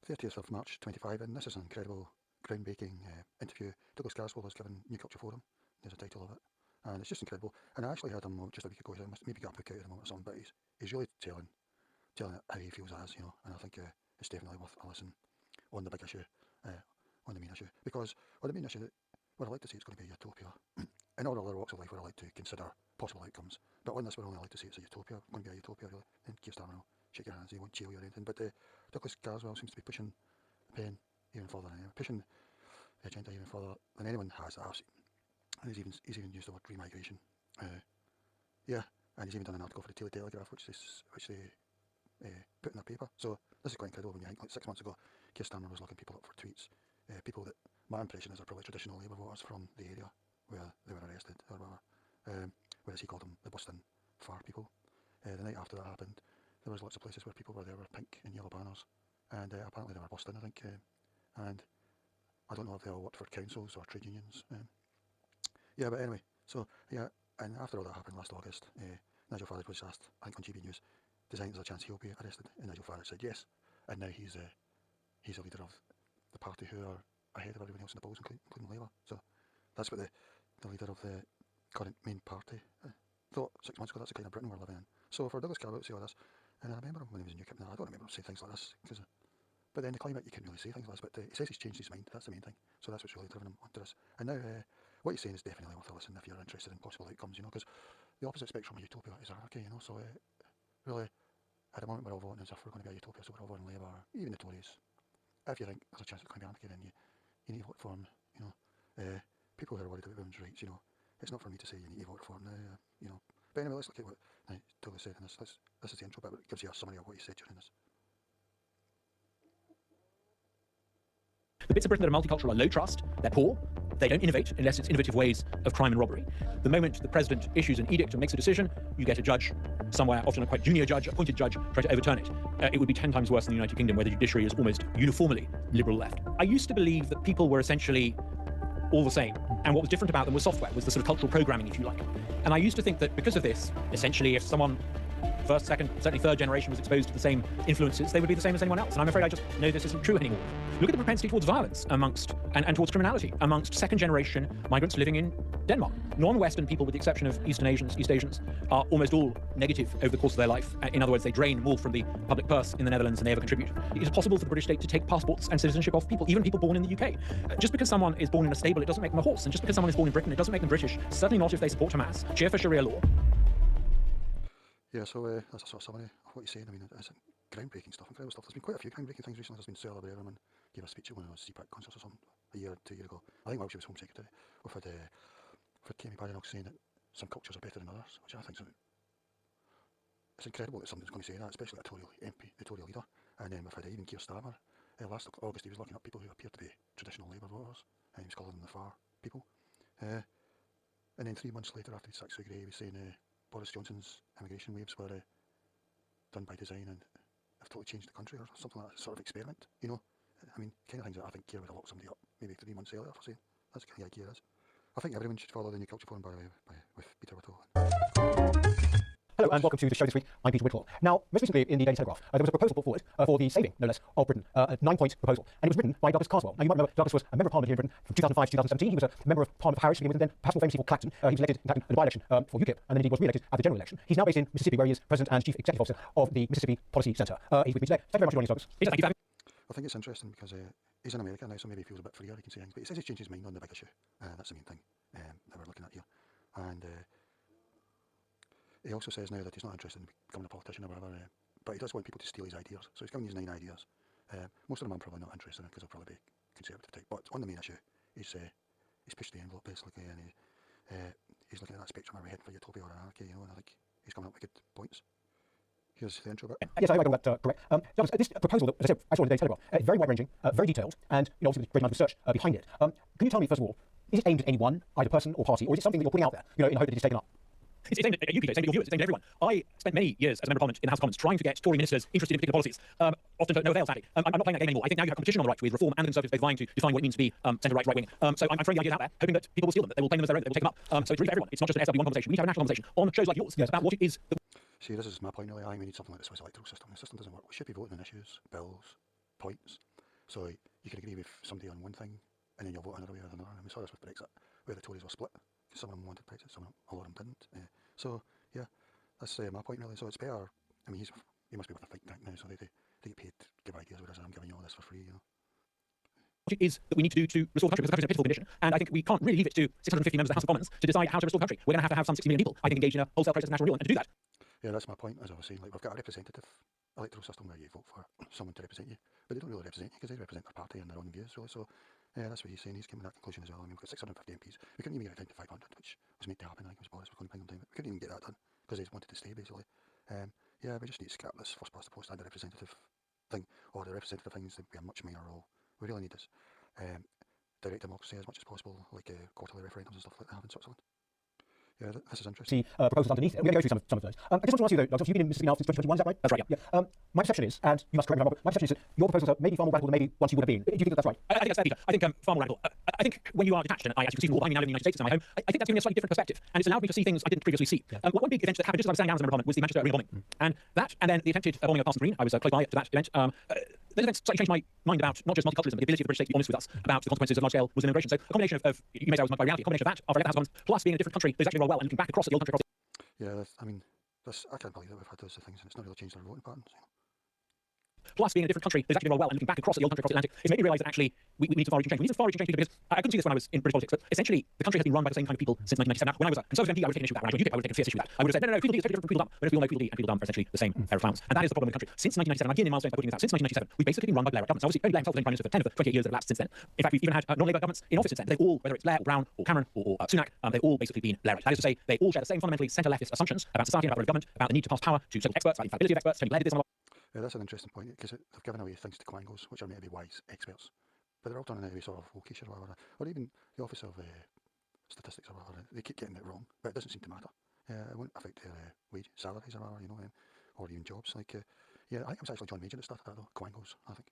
30th of March 25, and this is an incredible, groundbreaking interview. Douglas Carswell has given New Culture Forum. There's a title of it, and it's just incredible. And I actually heard him just a week ago. Maybe got a book out at the moment or something, but he's really telling how he feels as, and I think it's definitely worth a listen on the big issue, on the main issue, because on the main issue, where I like to say it's going to be a utopia. In all other walks of life, where I like to consider possible outcomes, but on this, we're only like to say it's a utopia. It's going to be a utopia, really. And Keir Starmer will shake your hands, he won't chill you or anything. But Douglas Carswell seems to be pushing the pen even further than anyone, pushing the agenda even further than anyone has that I've seen. And he's even used the word remigration. Yeah, and he's even done an article for the Daily Telegraph, which they put in their paper. So this is quite incredible when you think, like 6 months ago, Keir Starmer was looking people up for tweets. People that, my impression is, are probably traditional Labour voters from the area where they were arrested or whatever. Whereas he called them the Boston Far people. The night after that happened, there was lots of places where people were there with pink and yellow banners, and apparently they were Boston, I think. And I don't know if they all worked for councils or trade unions. Yeah, but anyway, so yeah, and after all that happened last August, Nigel Farage was asked, I think on GB News, does he think there's a chance he'll be arrested? And Nigel Farage said yes, and now he's a leader of the party who are ahead of everyone else in the polls, including Labour. So that's what the leader of the current main party thought 6 months ago. That's the kind of Britain we're living in. So for Douglas Carswell to say all this, and I remember him when he was in UKIP. Now I don't remember him saying things like this, but then the climate, you couldn't really say things like this. But he says he's changed his mind. That's the main thing. So that's what's really driven him onto this. And now what he's saying is definitely worth a listen if you're interested in possible outcomes. Because the opposite spectrum of utopia is anarchy. So really, at the moment we're all voting as if we're going to be a utopia. So we're all voting Labour, even the Tories. If you think there's a chance it's going to be anarchy, then you need to vote for them. People who are worried about women's rights, it's not for me to say you need to vote for them now. But anyway, let's look at what Douglas said in this. This is the intro bit, but it gives you a summary of what he said during this. The bits of Britain that are multicultural are low trust, they're poor, they don't innovate unless it's innovative ways of crime and robbery. The moment the president issues an edict and makes a decision, you get a judge somewhere, often a quite junior judge, appointed judge, try to overturn it. It would be 10 times worse in the United Kingdom, where the judiciary is almost uniformly liberal left. I used to believe that people were essentially all the same, and what was different about them was software, was the sort of cultural programming, if you like. And I used to think that because of this, essentially, if someone first, second, certainly third generation was exposed to the same influences, they would be the same as anyone else. And I'm afraid I just know this isn't true anymore. Look at the propensity towards violence and towards criminality amongst second generation migrants living in Denmark. Non-Western people, with the exception of East Asians, are almost all negative over the course of their life. In other words, they drain more from the public purse in the Netherlands than they ever contribute. It is possible for the British state to take passports and citizenship off people, even people born in the UK. Just because someone is born in a stable, it doesn't make them a horse. And just because someone is born in Britain, it doesn't make them British. Certainly not if they support Hamas, cheer for Sharia law. Yeah, so that's a sort of summary of what he's saying. I mean, it's groundbreaking stuff, incredible stuff. There's been quite a few groundbreaking things recently. There's been Sarah Berryman gave a speech at one of those CPAC concerts or something a year or 2 years ago. I think while she was Home Secretary. We've had Kemi Badenoch saying that some cultures are better than others, which I think it's incredible that somebody's going to say that, especially a Tory MP, the Tory leader. And then we've had even Keir Starmer. Last August he was looking up people who appeared to be traditional Labour voters, and he was calling them the far people. And then 3 months later, after his 6th degree, he was saying Boris Johnson's immigration waves were done by design and have totally changed the country or something like that, sort of experiment, I mean, kind of things that I think Keir would have locked somebody up maybe 3 months earlier for saying. That's the kind of idea it is. I think everyone should follow the New Culture Forum with Peter Whittle. Hello and welcome to the show this week. I'm Peter Whittle. Now, most recently in the Daily Telegraph, there was a proposal put forward for the saving, no less, of Britain, a 9-point proposal, and it was written by Douglas Carswell. Now, you might remember Douglas was a member of Parliament here in Britain from 2005 to 2017. He was a member of Parliament of Harris, and then perhaps more famously for Clacton. He was elected, in fact, in the by-election for UKIP, and then indeed was re-elected at the general election. He's now based in Mississippi, where he is President and Chief Executive Officer of the Mississippi Policy Centre. He's with me today. Thank you very much for joining us, Douglas. Thank you. I think it's interesting because he's in America now, so maybe he feels a bit freer, he can say things, but he says he's changed his mind on the big issue. That's the main thing that we're looking at here. And he also says now that he's not interested in becoming a politician or whatever, but he does want people to steal his ideas. So he's given these 9 ideas. Most of them I'm probably not interested in because they'll probably be conservative type. But on the main issue, he's pushed the envelope basically, and he's looking at that spectrum. Are we heading for utopia or anarchy? And I think he's coming up with good points. Here's the intro bit. Yes, I got that correct. Douglas, this proposal that, as I said, I saw in the Daily Telegraph, very wide-ranging, very detailed, and obviously with a great amount of research behind it. Can you tell me, first of all, is it aimed at anyone, either person or party, or is it something that you're putting out there, in the hope that it is taken up? It's aimed at you, Peter. It's aimed at your viewers. It's aimed at everyone. I spent many years as a member of Parliament in the House of Commons trying to get Tory ministers interested in particular policies. Often to no avail, sadly. I'm not playing that game anymore. I think now you have competition on the right with Reform and the Conservatives both vying to define what it means to be centre-right, right-wing. So I'm throwing the ideas out there, hoping that people will steal them, that they will claim them as their own, that they will take them up. So it's really for everyone. It's not just an SW1 conversation. We need to have a national conversation on shows like yours about what it is that... See, this is my point really. I think we need something like the Swiss electoral system. The system doesn't work. We should be voting on issues, bills, points. So you can agree with somebody on one thing, and then you'll vote another way or another. And we saw this with Brexit, where the Tories were split. Some of them wanted Brexit, a lot of them didn't. So yeah, that's my point really. So it's better. I mean, he must be with a think tank now, so they get paid to give ideas, whereas I'm giving you all this for free, you know. Is that we need to do to restore the country, because the country's in a pitiful condition. And I think we can't really leave it to 650 members of the House of Commons to decide how to restore the country. We're going to have some 60 million people, I think, engaged in a wholesale process of national renewal. And to do that, yeah, that's my point. As I was saying, like, we've got a representative electoral system where you vote for someone to represent you, but they don't really represent you because they represent their party and their own views, really. So yeah, that's what he's saying. He's coming to that conclusion as well. I mean, we've got 650 MPs. We couldn't even get it down to 500, which was made to happen. I think it was Boris was going to bring them down, but we couldn't even get that done because they just wanted to stay, basically. Yeah, we just need to scrap this first past the post and the representative thing, or the representative things that we have much minor role. We really need this direct democracy as much as possible, like quarterly referendums and stuff like they have in Switzerland. Yeah, this is interesting. See proposals underneath it. We're going to go through some of those. I just want to ask you though, Douglas, you've been in Mississippi now since 2021, is that right? That's right, yeah. My perception is, and you must correct me if I'm wrong, but my perception is that your proposals are maybe far more radical than maybe once you would have been. Do you think that that's right? I think that's fair, Peter. I think far more radical. I think when you are detached, and I, as you can see from behind me now in the United States, it's in my home, I think that's given me a slightly different perspective, and it's allowed me to see things I didn't previously see. One big event that happened just as I was standing down as a member of Parliament was the Manchester Arena bombing, and then the attempted bombing of Parsons Green. I was close by to that event. Those events slightly changed my mind about not just multiculturalism, but the ability of the British state to be honest with us about the consequences of large-scale Muslim immigration. So a combination of you may say I was by reality, a combination of that, of the House of Commons, plus being in a different country, there's actually rolled well, and looking back across at the old country. Yeah, I mean, I can't believe that we've had those things, and it's not really changed our voting patterns. You know? Plus being in a different country, there's actually rolled well, and looking back across at the old country, across the Atlantic, it's made me realise that actually we need some far-reaching change. We need some far-reaching change because I couldn't see this when I was in British politics, but essentially the country has been run by the same kind of people since 1997. Now, when I was a Conservative MP, I would have taken issue with that. When I joined UKIP, I would have taken a fierce issue with that. I would have said, no, feudal D is totally different from feudal dumb. But if we all know feudal D and feudal dumb are essentially the same pair of clowns. And that is the problem with the country. Since 1997, I begin in Milestone by putting this out. Since 1997, we've basically been run by Blairite governments. Obviously, only Blair himself has been Prime Minister for 10 of the 28 years that have elapsed since then. In fact, we've even had non-Labour governments in office since then. They've all, whether it's Blair or Brown or Cameron or Sunak, they've all basically been Blairite. That is to say, they all share the same fundamentally centre-leftist assumptions about society and about government, about the need to pass power to so-called experts, about the infallibility of experts. Tony Blair did this on a lot. Yeah, that's an interesting point, because they've given away things to quangos, which are meant to be wise experts, but they're all done in a sort of wolkish or whatever, or even the Office of Statistics or whatever. They keep getting it wrong, but it doesn't seem to matter. It won't affect their wage, salaries or whatever, you know, or even jobs. Like, yeah, I think it was actually John Major that started that though, quangos, I think.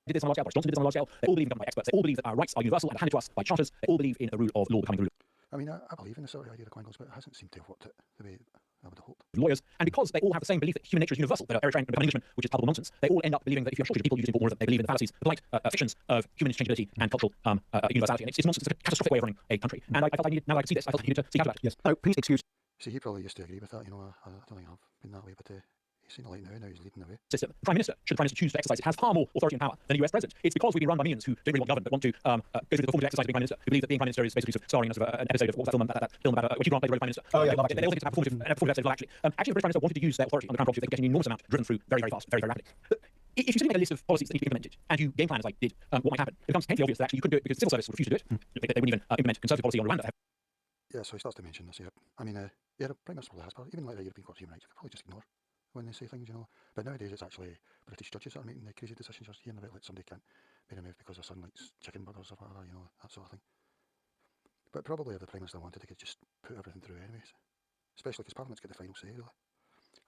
Did this on a large scale. Boris Johnson did this on a large scale. They all believe in government by experts. They all believe that our rights are universal and handed to us by charters. They all believe in the rule of law becoming the rule I mean, I believe in the sort of idea of quangos, but it hasn't seemed to have worked it the way I would have hoped. of lawyers. And because they all have the same belief that human nature is universal, that Eric Frank become an Englishman, which is palpable nonsense, they all end up believing that if you're a shortage of people, you just import more of them. They believe in the fallacies, the polite fictions of human interchangeability and cultural universality. And it's nonsense. It's a catastrophic way of running a country. And I felt I needed, now that I could see this, I felt I needed to speak out about it. Yes. No, please excuse. See, he probably used to agree with that, you know. I don't think I've been that way, but he's seen the light now he's leading the way. System. Prime Minister, should the Prime Minister choose to exercise it, has far more authority and power than a US President. It's because we've been run by minions who don't really want to govern, but want to go through the formative exercise of being Prime Minister, who believe that being Prime Minister is basically sort of starring in sort of an episode of what was that film about which you played the role of Prime Minister. Oh, yeah, they all think to have a formative episode of love, actually. Actually, the British Prime Minister wanted to use their authority on the Crown property, they could get an enormous amount driven through very, very fast, very, very rapidly. But if you simply make a list of policies that need to be implemented, and you game plan as I did, what might happen, it becomes painfully obvious that actually you couldn't do it because the civil service would refuse to do it. They wouldn't even implement conservative policy on Rwanda. Yeah, so he starts to mention this, yeah. I mean, yeah, the Prime Minister probably has power. Even like the European Court of Human Rights, you could probably just ignore when they say things, you know. But nowadays it's actually British judges that are making the crazy decisions. You're hearing about like somebody can't be removed because their son likes chicken burgers or whatever, you know, that sort of thing. But probably if the Prime Minister wanted, they could just put everything through anyways. Especially because Parliament's got the final say, really.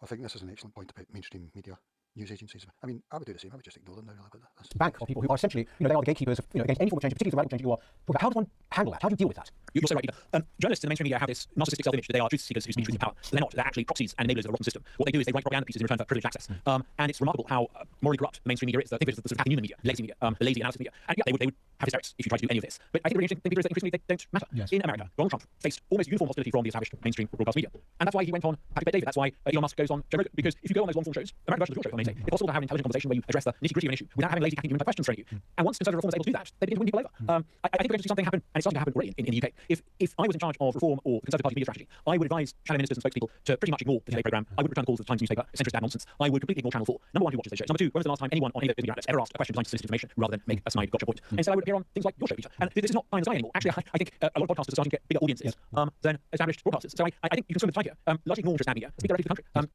I think this is an excellent point about mainstream media, news agencies. I mean, I would do the same. I would just ignore them now, really. But that's Bank of people who are essentially, they are the gatekeepers of, against any form of change, particularly the radical change you are talking about. How does one handle that? How do you deal with that? You're so right, Peter. Journalists in the mainstream media have this narcissistic self-image that they are truth seekers who speak truth in power. They're not. They're actually proxies and enablers of a rotten system. What they do is they write propaganda pieces in return for privileged access. And it's remarkable how morally corrupt the mainstream media is. Think of it as the sort of Happy Newman media, legacy media, the lazy analysis media. And yeah, they would have hysterics if you tried to do any of this. But I think the really interesting thing, Peter, is that increasingly they don't matter. Yes. In America, Donald Trump faced almost uniform hostility from the established mainstream broadcast media. And that's why he went on Patrick Bet David. That's why Elon Musk goes on Joe Rogan. Because if you go on those long-form shows, American version of the George show, it's possible to have an intelligent conversation where you address the nitty-gritty of an issue without having lazy human questions thrown at you. And once conservative reformers are able to do that, they begin to win people over. I think we're going to see something happen, and it's starting to happen already in the UK. If I was in charge of reform or the Conservative Party's media strategy, I would advise shadow ministers and spokespeople to pretty much ignore the Today programme. I wouldn't return calls to the Times newspaper, centrist bad nonsense. I would completely ignore Channel 4. Number one, who watches those shows? Number two, when was the last time anyone on any of those media outlets ever asked a question designed to solicit information rather than make a snide gotcha point? And so I would appear on things like your show, Peter. And this is not pie in the sky anymore. Actually, I think a lot of podcasters are starting to get bigger audiences than established broadcasters. So I think you can swim with the tide here. Largely ignore just bad media. Speak directly to the country.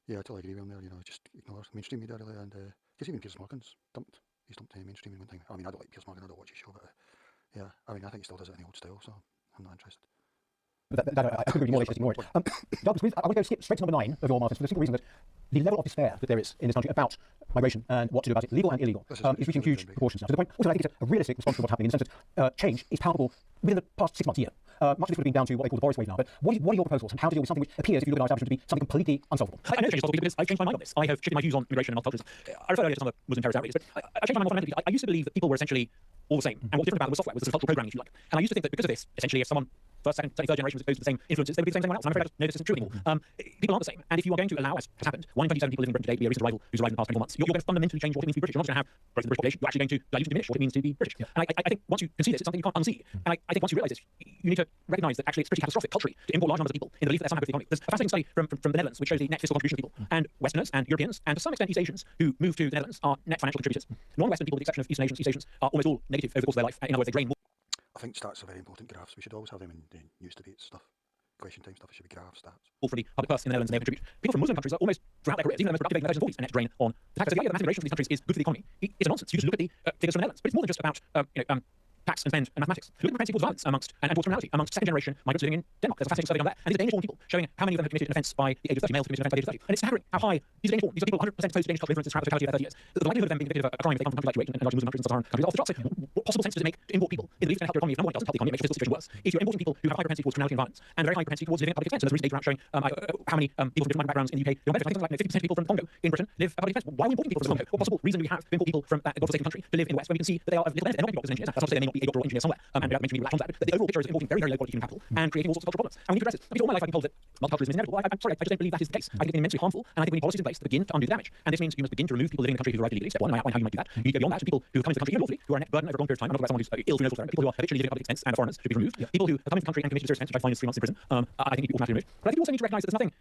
Yeah, I totally agree with him there. You know, just ignore mainstream media really, and because even Piers Morgan's he's dumped mainstream in one thing. I mean, I don't like Piers Morgan. I don't watch his show, but yeah, I mean, I think he still does it in the old style, so I'm not interested. But I couldn't agree more, they just ignore it. Douglas, I want to go skip straight to number 9 of your markers for the simple reason that the level of despair that there is in this country about migration and what to do about it, legal and illegal, is reaching huge proportions now. To the point, also, I think it's a realistic response to what's happening in the sense that change is palpable within the past 6 months, year. much of this would have been down to what they call the Boris wave now, but what are your proposals and how to deal with something which appears, if you look at our establishment, to be something completely unsolvable? I know change is possible because I've changed my mind on this. I have shifted my views on immigration and multiculturalism. I referred earlier to some of the Muslim terrorist outrages, but I changed my mind more fundamentally. I used to believe that people were essentially all the same, and what was different about them was software, was the sort of cultural programming, if you like. And I used to think that because of this, essentially, if someone first, second, certainly third generation was exposed to the same influences, they would be the same as anyone else. And I'm afraid no, this isn't true anymore. People aren't the same. And if you are going to allow, as has happened, 1 in 27 people living in Britain today be a recent arrival who's arrived in the past 24 months, you're going to fundamentally change what it means to be British. You're not just going to have growth in the British population, you're actually going to dilute and diminish what it means to be British. And I think once you can see this, it's something you can't unsee. And I think once you realise this, you need to recognise that actually it's pretty catastrophic culturally to import large numbers of people in the belief that they're somehow good for the economy. There's a fascinating study from the Netherlands which shows the net fiscal contribution of people. And Westerners and Europeans, and to some extent East Asians, who move to the Netherlands are net financial contributors. Non-Western people, with the exception of East Asians are almost all negative over the course of their life. In other words, they drain more. I think stats are very important, graphs. We should always have them in news debates stuff. Question time stuff, it should be graph stats. All from the public purse in the Netherlands, and they contribute. People from Muslim countries are almost throughout their careers, even the most productive in the 30s and 40s, a net drain on the tax. So the idea that massive migration from these countries is good for the economy is a nonsense. You just look at the figures from the Netherlands, but it's more than just about tax and spend and mathematics. Look at the propensity towards violence and towards criminality amongst second generation migrants living in Denmark. There's a fascinating survey on that, and these are Danish-born people showing how many of them have committed an offence by the age of 30. Males have committed an offence by the age of 30. And it's staggering how high these are Danish-born. These are people 100% exposed to Danish cultural influences throughout the totality of their 30 years. The likelihood of them being convicted of a crime if they come from countries like Kuwait and largely Muslim countries and sub-Saharan countries is off the charts. So what possible sense does it make to import people in the belief that help your economy? If number one, it doesn't help the economy, it makes your fiscal situation worse. If you're importing people who have a high propensity towards criminality and violence and a very high propensity towards living at public expense, and there's recent data out showing how many people from different backgrounds in the UK live on benefits. I think something like 50% of people from Congo in Britain live at public expense. Why are we importing people from Congo? What possible reason do we have to import people from that godforsaken country to live in the West, where we can see that they are of little benefit? They're not doctors and engineers. That's not to say they may not be a doctor or engineer somewhere, and without mentioning people latch on that. But the overall picture is importing very, very low quality human capital and creating all sorts of cultural problems. And we need to address it. Because all my life I've been told that multiculturalism is inevitable. I'm sorry, I just don't believe that is the case. I think it's immensely harmful, and I think we need policies in place that begin to undo the damage. And this means you must begin to remove people living in the country who arrived illegally. Step one, I outline how you might do that. You need to go beyond that to people who have come into the country illegally, who are a net burden over a long period of time. I'm not talking about someone who's ill through no fault of their own. People who are habitually living at public expense and are foreigners should be removed. People who have come into the country and committed a serious offence, which I find is 3 months in prison, I think need to be automatically removed. But I think you also need to recognise that there's nothing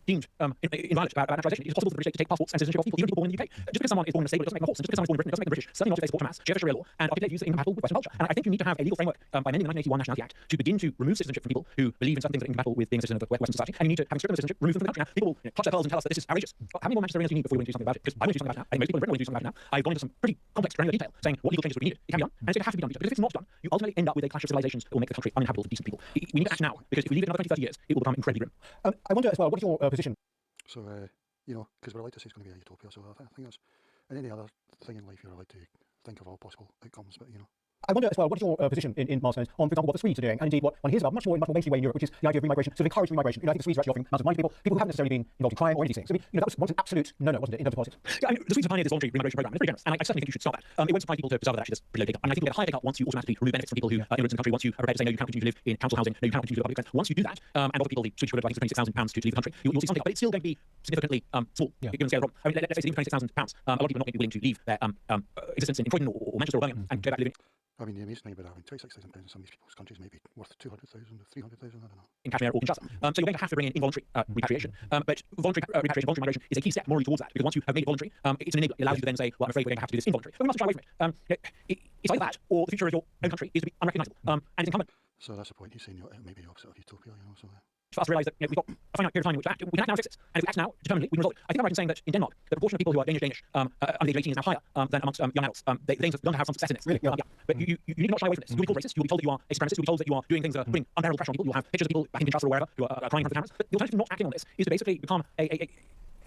deemed inviolate about naturalisation. It is possible for the British state to take passports and citizenship off people, even people born in the UK. Just because someone is born in a stable, it doesn't make them a horse. And just because someone is born in Britain doesn't make them British. Certainly not if they support Hamas, share Sharia law, and articulate views that are incompatible with Western culture. And I think you need to have a legal framework by amending the 1981 Nationality Act to begin to remove citizenship from people who believe in certain things that are incompatible with being a citizen of Western society. And you need to, having stripped them of citizenship, remove them from the country. Now, people will clutch their pearls and tell us that this is outrageous. How many more Manchester arenas do you need before we want to do something about it? Because I want to do something about it now. I think most people in Britain want to do something about it now. I've gone into some pretty complex granular detail saying what legal changes would be needed. It can be done, and it's going to have to be done, because if it's not done, you ultimately end up with a clash of civilizations that will make the country uninhabitable for decent people. We need to act now, because if we leave it another 20, 30 years, it will become incredibly grim. I wonder as well, what is your position? So, because we're allowed to say it's going to be a utopia, so I think that's, in any other thing in life, you're allowed to think of all possible outcomes, but I wonder as well, what is your position in Milestone on, for example, what the Swedes are doing, and indeed what one hears about much more mainstream way in Europe, which is the idea of remigration, sort of encourage remigration. I think the Swedes are actually offering amounts of money to people who haven't necessarily been involved in crime or any of these things. So, that was once an absolute no-no, wasn't it, in terms of politics? Yeah, the Swedes have pioneered this voluntary remigration program. It's very generous, and I certainly think you should start that. It won't surprise people to discover that actually there's pretty low take-up. I think you'll get a higher take-up once you automatically remove benefits from people who are immigrants in the country, once you are prepared to say, no, you can't continue to live in council housing, no, you can't continue to live public expense. Once you do that, and offer people the Swedish equivalent of £26,000 to leave the country, you'll see some take-up, but it's still going to be significantly small, given the scale of the problem. I mean, let's say it's even £26,000. A lot of people are not going to be willing to leave their existence in Croydon or Manchester or Birmingham and go back to living. I mean, the amazing thing about having £26,000 in some of these people's countries may be worth 200,000 or 300,000, I don't know. In Kashmir or Kinshasa. So you're going to have to bring in involuntary repatriation. But voluntary repatriation, voluntary migration is a key step morally towards that, because once you have made it voluntary, it's an enabler. It allows you to then say, well, I'm afraid we're going to have to do this involuntary. But we mustn't shy away from it. It's either that, or the future of your own country is to be unrecognisable. And it's incumbent. So that's the point. He's saying it may be the opposite of utopia, so... For us to realise that we've got a finite period of time in which to act. We can act now and fix it. And if we act now, determinedly, we can resolve it. I think I'm right in saying that in Denmark, the proportion of people who are Danish under the age of 18 is now higher than amongst young adults. The Danes have begun to have some success in this. Really? Yeah. But you need not shy away from this. You'll be called racist. You'll be told that you are a supremacist. You'll be told that you are doing things that are putting unbearable pressure on people. You'll have pictures of people back in Kinshasa or wherever who are crying in front of cameras. But the alternative to not acting on this is to basically become a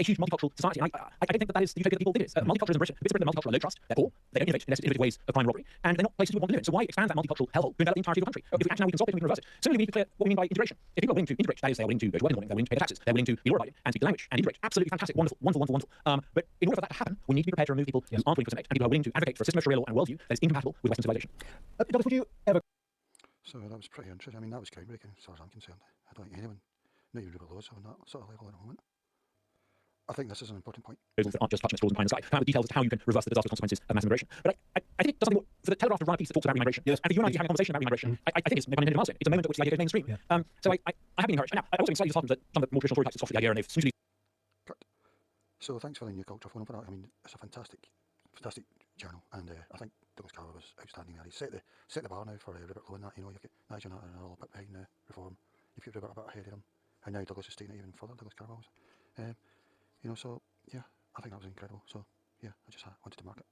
huge multicultural society. And I don't think that is the utopia that people think it is. Multiculturalism in Britain, bits of Britain are multicultural, low trust, they're poor, they don't innovate unless it's innovative ways of crime and robbery, and they're not places we want to live in. So why expand that multicultural hellhole to envelop the entirety of the country? If we act now, we can solve it, we can reverse it. Similarly, we need to clear what we mean by integration. If people are willing to integrate, that is, they're willing to go to work in the morning, they're willing to pay their taxes, they're willing to be law-abiding and speak the language and integrate. Absolutely fantastic, wonderful. But in order for that to happen, we need to be prepared to remove people who aren't willing to assimilate, and people who are willing to advocate for a system of Sharia law and worldview that is incompatible with Western civilization. Douglas, would you ever... So that was pretty interesting. I mean, that was groundbreaking as far as I'm concerned. I don't think anyone, not even Rupert Lowe, on that sort of level at the moment. I think this is an important point. That aren't just touching straws and pie in the sky. Come out with details as to how you can reverse the disastrous consequences of mass immigration. But I think it does something more for the Telegraph to run a piece that talks about remigration. Yes. And for you and I to have a conversation about remigration, I think it's no pun intended milestone. It's a moment at which the idea goes mainstream. Yeah. So I have been encouraged. Now, I also been slightly disheartened that some of the more traditional story types have softened the idea and they've hugely... So thanks for the new culture phone for that. I mean, it's a fantastic journal, and I think Douglas Carver was outstanding there. He set the bar now for Rupert Lowe in that. You've got Nigel Natter and all a bit behind the reform. You've got Rupert a bit ahead of him, and now Douglas is taking it even further. Douglas Carver was, so yeah, I think that was incredible. So yeah, I just wanted to mark it.